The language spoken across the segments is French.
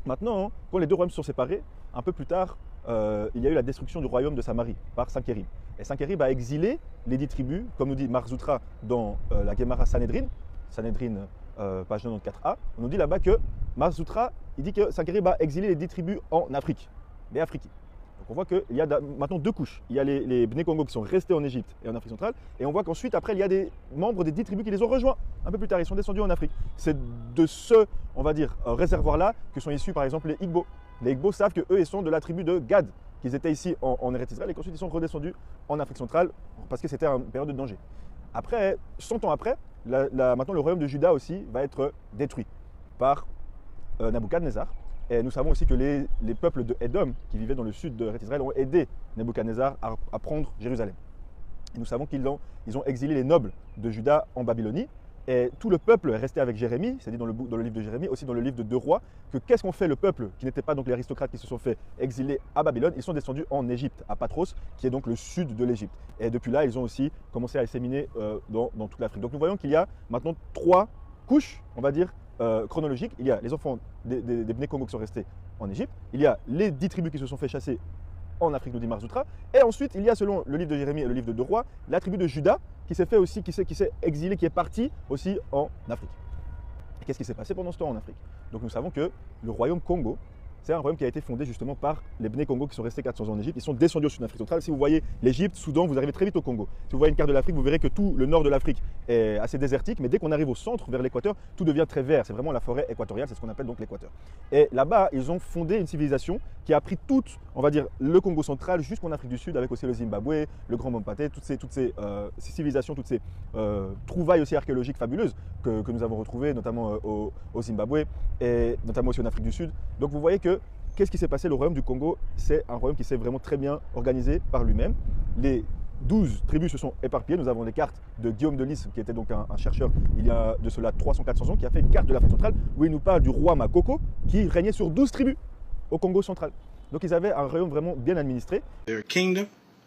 Maintenant, quand les deux royaumes se sont séparés, un peu plus tard, il y a eu la destruction du royaume de Samarie par Sankérib. Et Sankérib a exilé les 10 tribus, comme nous dit Marzoutra dans la Gemara Sanhedrin, Sanhedrin page 94a. On nous dit là-bas que Marzoutra, il dit que Sankérib a exilé les 10 tribus en Afrique, les Afriki. Donc on voit qu'il y a maintenant deux couches. Il y a les Bnei Congo qui sont restés en Égypte et en Afrique centrale. Et on voit qu'ensuite, après, il y a des membres des 10 tribus qui les ont rejoints. Un peu plus tard, ils sont descendus en Afrique. C'est de ce, on va dire, réservoir-là que sont issus, par exemple, les Igbo. Les Igbo savent qu'eux, ils sont de la tribu de Gad, qu'ils étaient ici en Eretz Israël et qu'ensuite, ils sont redescendus en Afrique centrale parce que c'était une période de danger. Après, 100 ans après, maintenant, le royaume de Juda aussi va être détruit par Nabuchodonosor. Et nous savons aussi que les peuples de Édom, qui vivaient dans le sud de Israël, ont aidé Nabuchodonosor à prendre Jérusalem. Et nous savons qu'ils ont exilé les nobles de Juda en Babylonie. Et tout le peuple est resté avec Jérémie, c'est dit dans le livre de Jérémie, aussi dans le livre de 2 rois, que qu'est-ce qu'ont fait le peuple, qui n'était pas donc les aristocrates qui se sont fait exiler à Babylone. Ils sont descendus en Égypte, à Patros, qui est donc le sud de l'Égypte. Et depuis là, ils ont aussi commencé à disséminer dans toute l'Afrique. Donc nous voyons qu'il y a maintenant 3 couches, on va dire, chronologique. Il y a les enfants des Bnei Congo qui sont restés en Égypte, il y a les 10 tribus qui se sont fait chasser en Afrique, nous dit Marzoutra, et ensuite il y a, selon le livre de Jérémie et le livre de 2 rois, la tribu de Juda qui s'est fait aussi, qui s'est exilée, qui est partie aussi en Afrique. Et qu'est-ce qui s'est passé pendant ce temps en Afrique? Donc nous savons que le royaume Congo, c'est un royaume qui a été fondé justement par les Bnei Congo qui sont restés 400 ans en Égypte. Ils sont descendus au sud d'Afrique centrale. Si vous voyez l'Égypte, Soudan, vous arrivez très vite au Congo. Si vous voyez une carte de l'Afrique, vous verrez que tout le nord de l'Afrique est assez désertique, mais dès qu'on arrive au centre, vers l'équateur, tout devient très vert. C'est vraiment la forêt équatoriale, c'est ce qu'on appelle donc l'équateur. Et là-bas, ils ont fondé une civilisation qui a pris toute, on va dire, le Congo central jusqu'en Afrique du Sud, avec aussi le Zimbabwe, le Grand Mampate, toutes ces civilisations, toutes ces trouvailles aussi archéologiques fabuleuses que nous avons retrouvées, notamment au Zimbabwe et notamment aussi en Afrique du Sud. Donc vous voyez que qu'est-ce qui s'est passé? Le royaume du Congo, c'est un royaume qui s'est vraiment très bien organisé par lui-même. Les 12 tribus se sont éparpillées. Nous avons des cartes de Guillaume de Lys, qui était donc un chercheur il y a de cela 300-400 ans, qui a fait une carte de l'Afrique centrale où il nous parle du roi Makoko qui régnait sur 12 tribus au Congo central. Donc ils avaient un royaume vraiment bien administré. Their kingdom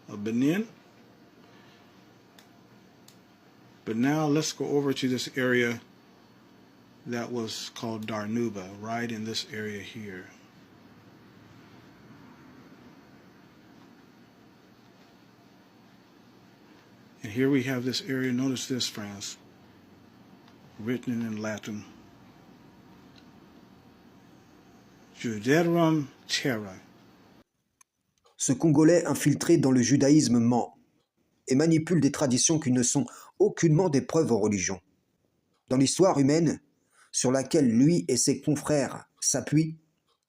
of Benin. But now let's go over to this area that was called Darnuba, right in this area here. And here we have this area, notice this, friends, written in Latin. Judaerum terra. Ce Congolais infiltré dans le judaïsme ment et manipule des traditions qui ne sont aucunement des preuves en religion. Dans l'histoire humaine, sur laquelle lui et ses confrères s'appuient,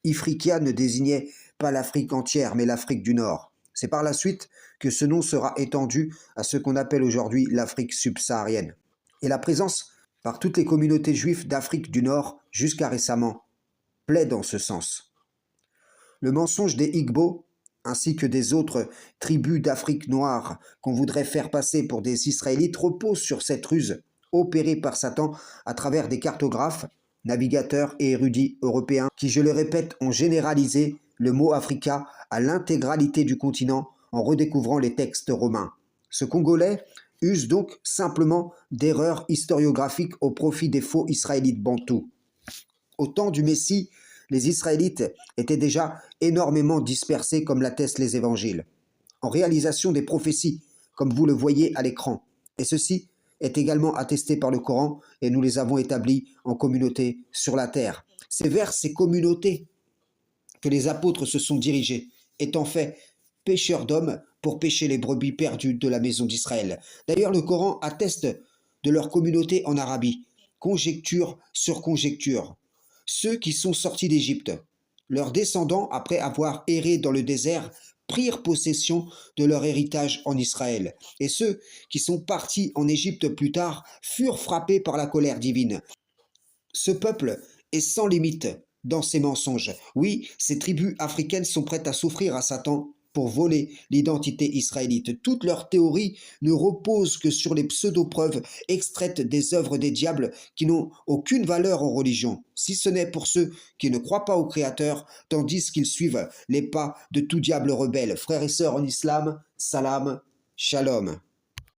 Ifriqiya ne désignait pas l'Afrique entière, mais l'Afrique du Nord. C'est par la suite que ce nom sera étendu à ce qu'on appelle aujourd'hui l'Afrique subsaharienne. Et la présence par toutes les communautés juives d'Afrique du Nord, jusqu'à récemment, plaide en ce sens. Le mensonge des Igbo, ainsi que des autres tribus d'Afrique noire qu'on voudrait faire passer pour des Israélites, repose sur cette ruse opérée par Satan à travers des cartographes, navigateurs et érudits européens qui, je le répète, ont généralisé le mot Africa à l'intégralité du continent en redécouvrant les textes romains. Ce Congolais use donc simplement d'erreurs historiographiques au profit des faux Israélites bantous. Au temps du Messie, les Israélites étaient déjà énormément dispersés comme l'attestent les évangiles, en réalisation des prophéties, comme vous le voyez à l'écran. Et ceci est également attesté par le Coran et nous les avons établis en communauté sur la terre. C'est vers ces communautés que les apôtres se sont dirigés, étant faits pêcheurs d'hommes pour pêcher les brebis perdues de la maison d'Israël. D'ailleurs, le Coran atteste de leur communauté en Arabie, conjecture sur conjecture. Ceux qui sont sortis d'Égypte, leurs descendants, après avoir erré dans le désert, prirent possession de leur héritage en Israël. Et ceux qui sont partis en Égypte plus tard furent frappés par la colère divine. Ce peuple est sans limite dans ses mensonges. Oui, ces tribus africaines sont prêtes à souffrir à Satan pour voler l'identité israélite. Toutes leurs théories ne reposent que sur les pseudo-preuves extraites des œuvres des diables qui n'ont aucune valeur en religion, si ce n'est pour ceux qui ne croient pas au Créateur, tandis qu'ils suivent les pas de tout diable rebelle. Frères et sœurs en islam, salam, shalom.